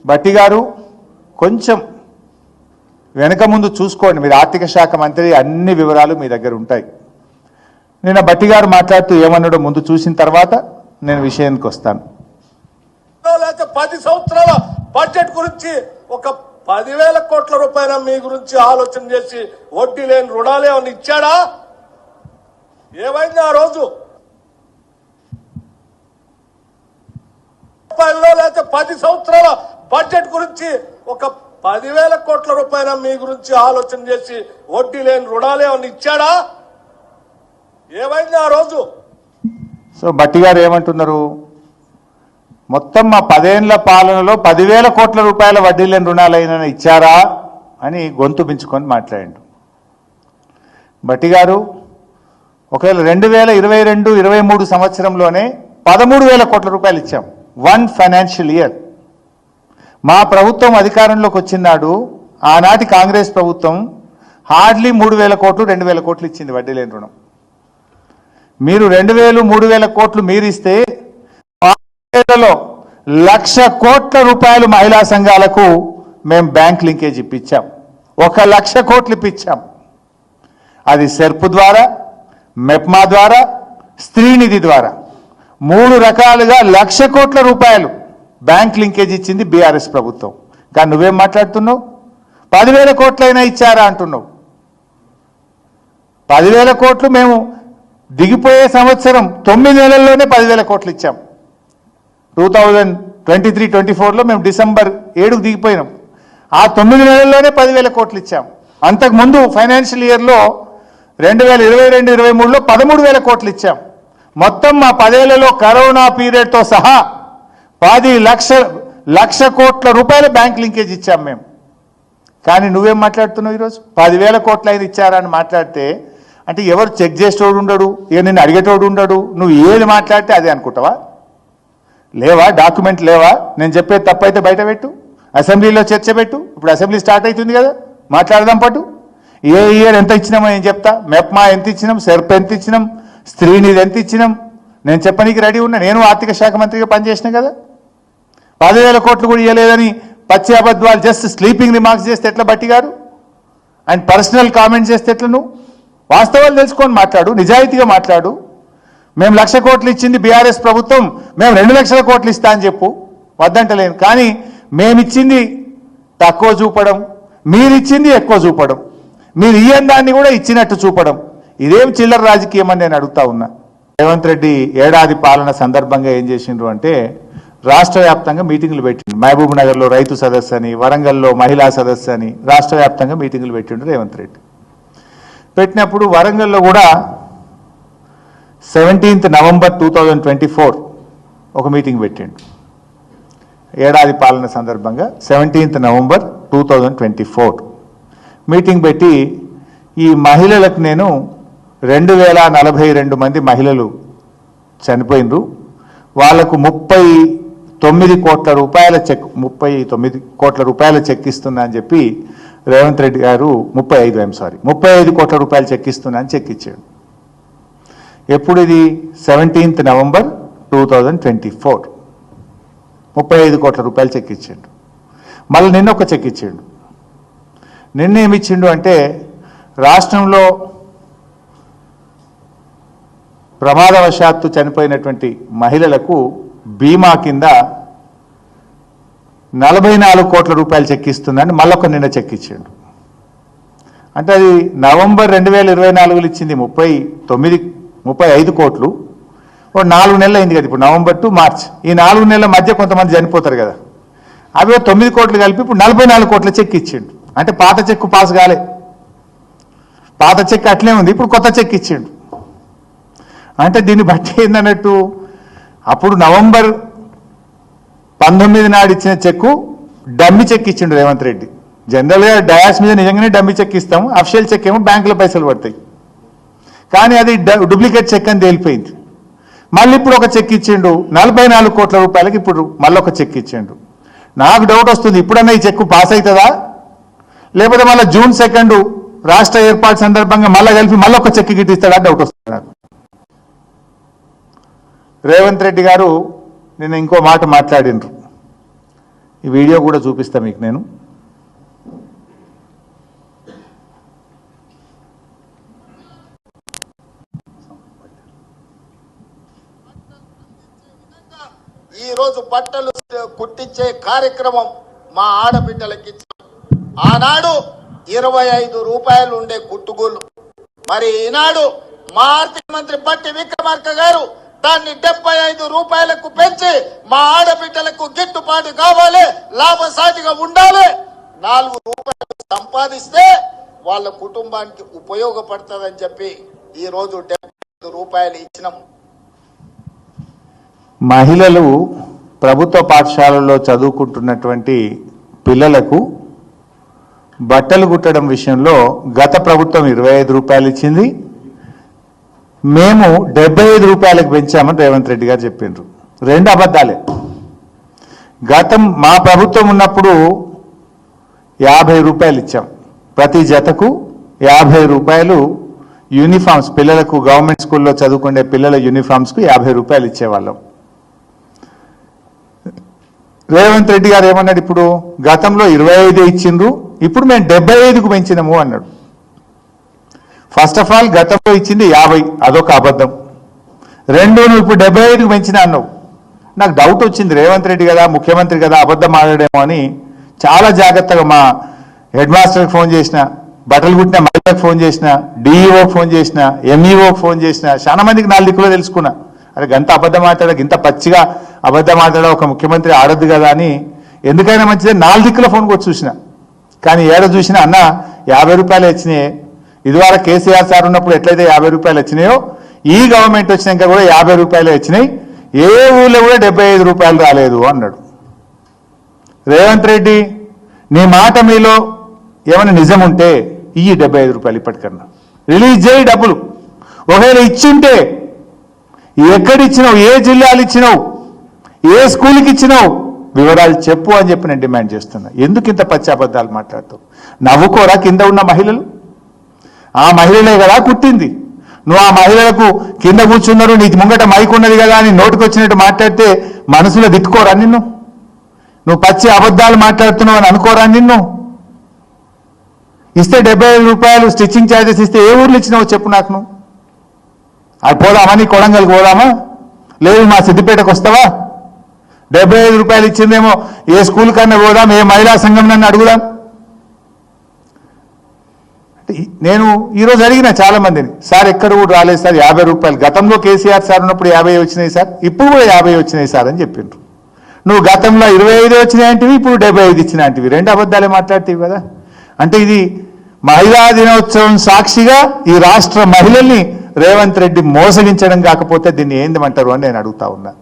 బట్టి గారు కొంచెం వెనక ముందు చూసుకోండి. మీరు ఆర్థిక శాఖ మంత్రి, అన్ని వివరాలు మీ దగ్గర ఉంటాయి. నిన్న బట్టి గారు మాట్లాడుతూ ఏమన్నాడో ముందు చూసిన తర్వాత నేను విషయానికి వస్తాను. 10 సంవత్సరాల బడ్జెట్ గురించి ఒక 10,000 కోట్ల రూపాయల మీ గురించి ఆలోచన చేసి వడ్డీ లేని రుణాలు ఏమన్నా ఇచ్చాడా? ఏమైంది ఆ రోజు? 10 సంవత్సరాల బడ్జెట్ గురించి ఒక 10,000 కోట్ల రూపాయల మీ గురించి ఆలోచన చేసి వడ్డీ లేని రుణాలు ఏమన్నా ఇచ్చాడా? ఏమైంది ఆ రోజు? సో బట్టి గారు ఏమంటున్నారు, మొత్తం మా 10 ఏళ్ల పాలనలో 10,000 కోట్ల రూపాయల వడ్డీ లేని రుణాలైనా ఇచ్చారా అని గొంతు పెంచుకొని మాట్లాడండి. బట్టి గారు ఒకవేళ 2022-23 సంవత్సరంలోనే 13,000 కోట్ల రూపాయలు ఇచ్చాం. 1 ఫైనాన్షియల్ ఇయర్. మా ప్రభుత్వం అధికారంలోకి వచ్చినాడు ఆనాటి కాంగ్రెస్ ప్రభుత్వం హార్డ్లీ 3,000 కోట్లు 2,000 కోట్లు ఇచ్చింది వడ్డీ లేని రుణం. మీరు 2,000-3,000 కోట్లు మీరిస్తే 1,00,000 కోట్ల రూపాయలు మహిళా సంఘాలకు మేము బ్యాంక్ లింకేజ్ ఇప్పించాం. 1,00,000 కోట్లు ఇప్పించాం. అది సెర్ప్ ద్వారా, మెప్మా ద్వారా, స్త్రీనిధి ద్వారా 3 రకాలుగా 1,00,000 కోట్ల రూపాయలు బ్యాంక్ లింకేజ్ ఇచ్చింది బీఆర్ఎస్ ప్రభుత్వం. కానీ నువ్వేం మాట్లాడుతున్నావు? 10,000 కోట్లైనా ఇచ్చారా అంటున్నావు. 10,000 కోట్లు మేము దిగిపోయే సంవత్సరం 9 నెలల్లోనే 10,000 కోట్లు ఇచ్చాం. 2023-24లో మేము డిసెంబర్ 7కు దిగిపోయినాం. ఆ 9 నెలల్లోనే 10,000 కోట్లు ఇచ్చాం. అంతకుముందు ఫైనాన్షియల్ ఇయర్లో 2022-23లో 13,000 కోట్లు ఇచ్చాం. మొత్తం మా 10 ఏళ్లలో కరోనా పీరియడ్తో సహా 10,00,000 కోట్ల రూపాయల బ్యాంక్ లింకేజ్ ఇచ్చాం మేము. కానీ నువ్వేం మాట్లాడుతున్నావు ఈరోజు? 10,000 కోట్లు అయినా ఇచ్చారా అని మాట్లాడితే అంటే ఎవరు చెక్ చేసేటోడు ఉండడు, నిన్ను అడిగేటోడు ఉండడు, నువ్వు ఏది మాట్లాడితే అదే అనుకుంటావా? లేవా డాక్యుమెంట్ లేవా? నేను చెప్పేది తప్పైతే బయట పెట్టు, అసెంబ్లీలో చర్చ పెట్టు. ఇప్పుడు అసెంబ్లీ స్టార్ట్ అవుతుంది కదా, మాట్లాడదాం పట్టు. ఏ ఇయర్ ఎంత ఇచ్చినామో నేను చెప్తా. మెప్మా ఎంత ఇచ్చినాం, సెర్ప్ ఎంత ఇచ్చినాం, స్త్రీనిధి ఎంత ఇచ్చినాం నేను చెప్పనీకి రెడీ ఉన్నా. నేను ఆర్థిక శాఖ మంత్రిగా పనిచేసిన కదా. 10,000 కోట్లు కూడా ఇవ్వలేదని పచ్చి అబద్ధాలు జస్ట్ స్లీపింగ్ రిమార్క్స్ చేస్తే ఎట్లా బట్టి గారు? అండ్ పర్సనల్ కామెంట్స్ చేస్తే ఎట్లా? నువ్వు వాస్తవాలు తెలుసుకొని మాట్లాడు, నిజాయితీగా మాట్లాడు. మేము 1,00,000 కోట్లు ఇచ్చింది బీఆర్ఎస్ ప్రభుత్వం, మేము 2,00,000 కోట్లు ఇస్తా అని చెప్పు, వద్దంటలేను. కానీ మేమిచ్చింది తక్కువ చూపడం, మీరిచ్చింది ఎక్కువ చూపడం, మీరు ఇయ్యని దాన్ని కూడా ఇచ్చినట్టు చూపడం, ఇదేం చిల్లర రాజకీయం అని నేను అడుగుతా ఉన్నా. రేవంత్ రెడ్డి ఏడాది పాలన సందర్భంగా ఏం చేసిండ్రు అంటే రాష్ట్ర వ్యాప్తంగా మీటింగులు పెట్టిండు. మహబూబ్ నగర్లో రైతు సదస్సు అని, వరంగల్లో మహిళా సదస్సు అని రాష్ట్ర వ్యాప్తంగా మీటింగులు పెట్టిండు రేవంత్ రెడ్డి. పెట్టినప్పుడు వరంగల్లో కూడా 17th నవంబర్ 2024 ఒక మీటింగ్ పెట్టిండు. ఏడాది పాలన సందర్భంగా 17th నవంబర్ 2024 మీటింగ్ పెట్టి ఈ మహిళలకు నేను 2,042 మంది మహిళలు చనిపోయినరు, వాళ్లకు 39 కోట్ల రూపాయల చెక్ 39 కోట్ల రూపాయల చెక్ ఇస్తున్నా అని చెప్పి రేవంత్ రెడ్డి గారు 35 కోట్ల రూపాయలు చెక్ ఇస్తున్నా అని చెక్ ఇచ్చాడు. ఎప్పుడు ఇది? 17th నవంబర్ 2024 35 కోట్ల రూపాయలు చెక్ ఇచ్చాడు. మళ్ళీ నిన్న ఒక చెక్ ఇచ్చాడు. నిన్న ఏమిచ్చిండు అంటే రాష్ట్రంలో ప్రమాదవశాత్తు చనిపోయినటువంటి మహిళలకు బీమా కింద 44 కోట్ల రూపాయలు చెక్ ఇస్తుందని మళ్ళొక నిన్న చెక్ ఇచ్చాడు. అంటే అది నవంబర్ 2024లో ఇచ్చింది 35 కోట్లు. 4 నెలలు అయింది కదా, ఇప్పుడు నవంబర్ టు మార్చ్, ఈ 4 నెలల మధ్య కొంతమంది చనిపోతారు కదా, అవి 9 కోట్లు కలిపి ఇప్పుడు 44 కోట్ల చెక్ ఇచ్చిండు. అంటే పాత చెక్కు పాస్ కాలే, పాత చెక్ అట్లే ఉంది, ఇప్పుడు కొత్త చెక్ ఇచ్చిండు. అంటే దీన్ని బట్టి ఏందన్నట్టు, అప్పుడు నవంబర్ 19 నాడు ఇచ్చిన చెక్కు డమ్మి చెక్ ఇచ్చిండు రేవంత్ రెడ్డి. జనరల్గా డయాస్ మీద నిజంగానే డమ్మి చెక్ ఇస్తాము, అఫిషియల్ చెక్ ఏమో బ్యాంకులో పైసలు పడతాయి. కానీ అది డూప్లికేట్ చెక్ అని తేలిపోయింది. మళ్ళీ ఇప్పుడు ఒక చెక్ ఇచ్చిండు 44 కోట్ల రూపాయలకి, ఇప్పుడు మళ్ళీ ఒక చెక్ ఇచ్చిండు. నాకు డౌట్ వస్తుంది, ఇప్పుడన్నా ఈ చెక్కు పాస్ అవుతుందా, లేకపోతే మళ్ళీ June 2 రాష్ట్ర ఏర్పాటు సందర్భంగా మళ్ళీ కలిపి మళ్ళీ ఒక చెక్ గిట్టిస్తాడా డౌట్ వస్తుంది నాకు. రేవంత్ రెడ్డి గారు నిన్న ఇంకో మాట మాట్లాడినరు. ఈ వీడియో కూడా చూపిస్తా మీకు నేను. ఈ రోజు బట్టలు కుట్టించే కార్యక్రమం మా ఆడబిడ్డలకి ఇచ్చాం. ఆనాడు 25 రూపాయలు ఉండే కుట్టుగోళ్ళు, మరి ఈనాడు మా ఆర్థిక మంత్రి బట్టి విక్రమార్క గారు దాన్ని 75 రూపాయలకు పెంచి మా ఆడబిడ్డలకు గిట్టుబాటు కావాలి, లాభసాటిగా ఉండాలి, 4 రూపాయలు సంపాదిస్తే వాళ్ళ కుటుంబానికి ఉపయోగపడుతుందని చెప్పి ఈ రోజు 75 రూపాయలు ఇచ్చినాం. మహిళలు ప్రభుత్వ పాఠశాలల్లో చదువుకుంటున్నటువంటి పిల్లలకు బట్టలు కుట్టడం విషయంలో గత ప్రభుత్వం 25 రూపాయలు ఇచ్చింది, మేము 75 రూపాయలకు పెంచామని రేవంత్ రెడ్డి గారు చెప్పిండ్రు. 2 అబద్ధాలే. మా ప్రభుత్వం ఉన్నప్పుడు 50 రూపాయలు ఇచ్చాం, ప్రతి జతకు 50 రూపాయలు యూనిఫామ్స్, పిల్లలకు గవర్నమెంట్ స్కూల్లో చదువుకునే పిల్లల యూనిఫామ్స్కు 50 రూపాయలు ఇచ్చేవాళ్ళం. రేవంత్ రెడ్డి గారు ఏమన్నాడు, ఇప్పుడు గతంలో 25 ఇచ్చిండ్రు, ఇప్పుడు మేము 75కు పెంచినాము అన్నాడు. ఫస్ట్ ఆఫ్ ఆల్ గతంలో ఇచ్చింది 50, అదొక అబద్ధం. 2 నువ్వు ఇప్పుడు 75కు పెంచినా అన్నావు. నాకు డౌట్ వచ్చింది, రేవంత్ రెడ్డి కదా ముఖ్యమంత్రి కదా అబద్ధం ఆడాడేమో అని చాలా జాగ్రత్తగా మా హెడ్ మాస్టర్కి ఫోన్ చేసిన, బట్టలు కుట్టిన మహిళకు ఫోన్ చేసిన, డిఈఓకి ఫోన్ చేసిన, ఎంఈఓకి ఫోన్ చేసిన, చాలా మందికి 4 దిక్కులో తెలుసుకున్నా. అరే గంత అబద్ధం ఆడాడు, ఇంత పచ్చిగా అబద్ధం ఆడాడు ఒక ముఖ్యమంత్రి ఆడద్దు కదా అని, ఎందుకైనా మంచిదే 4 దిక్కుల ఫోన్ కొట్టి చూసిన. కానీ ఏడ చూసినా అన్న 50 రూపాయలు వచ్చినాయి, ఇదివరకు కేసీఆర్ సార్ ఉన్నప్పుడు ఎట్లయితే 50 రూపాయలు వచ్చినాయో ఈ గవర్నమెంట్ వచ్చినాక కూడా 50 రూపాయలు వచ్చినాయి, ఏ ఊళ్ళో కూడా 75 రూపాయలు రాలేదు అన్నాడు. రేవంత్ రెడ్డి నీ మాట మీలో ఏమైనా నిజం ఉంటే ఈ 75 రూపాయలు ఇప్పటికన్నా రిలీజ్ చేయి డబ్బులు. ఒకవేళ ఇచ్చింటే ఎక్కడిచ్చినావు, ఏ జిల్లాలు ఇచ్చినావు, ఏ స్కూల్కి ఇచ్చినావు, వివరాలు చెప్పు అని చెప్పి నేను డిమాండ్ చేస్తున్నా. ఎందుకు ఇంత పచ్చి అబద్ధాలు మాట్లాడుతావు? నవ్వుకోరా కింద ఉన్న మహిళలు? ఆ మహిళలే కదా కుట్టింది. నువ్వు ఆ మహిళలకు కింద కూర్చున్నారు, నీకు ముంగట మైక్ ఉన్నది కదా అని నోటికి వచ్చినట్టు మాట్లాడితే మనసులో తిట్టుకోరా నిన్ను? నువ్వు పచ్చి అబద్ధాలు మాట్లాడుతున్నావు అని అనుకోరా నిన్ను? ఇస్తే 75 రూపాయలు స్టిచ్చింగ్ ఛార్జెస్ ఇస్తే ఏ ఊర్లు ఇచ్చినావో చెప్పు నాకు. నువ్వు అది పోదామా, నీ కొడంగల్కి పోదామా, లేదు మా సిద్దిపేటకు వస్తావా? 75 రూపాయలు ఇచ్చిందేమో ఏ స్కూల్ కన్నా పోదాం, ఏ మహిళా సంఘం నన్ను అడుగుదాం. నేను ఈరోజు అడిగిన చాలా మందిని, సార్ ఎక్కడ కూడా రాలేదు సార్ 50 రూపాయలు, గతంలో కేసీఆర్ సార్ ఉన్నప్పుడు 50 వచ్చినాయి సార్, ఇప్పుడు కూడా 50 వచ్చినాయి సార్ అని చెప్పిండ్రు. నువ్వు గతంలో 25 వచ్చినాయంటివి, ఇప్పుడు 75 ఇచ్చినాంటివి, 2 అబద్ధాలే మాట్లాడుతీవి కదా. అంటే ఇది మహిళా దినోత్సవం సాక్షిగా ఈ రాష్ట్ర మహిళల్ని రేవంత్ రెడ్డి మోసగించడం కాకపోతే దీన్ని ఏందమంటారు అని నేను అడుగుతా ఉన్నా.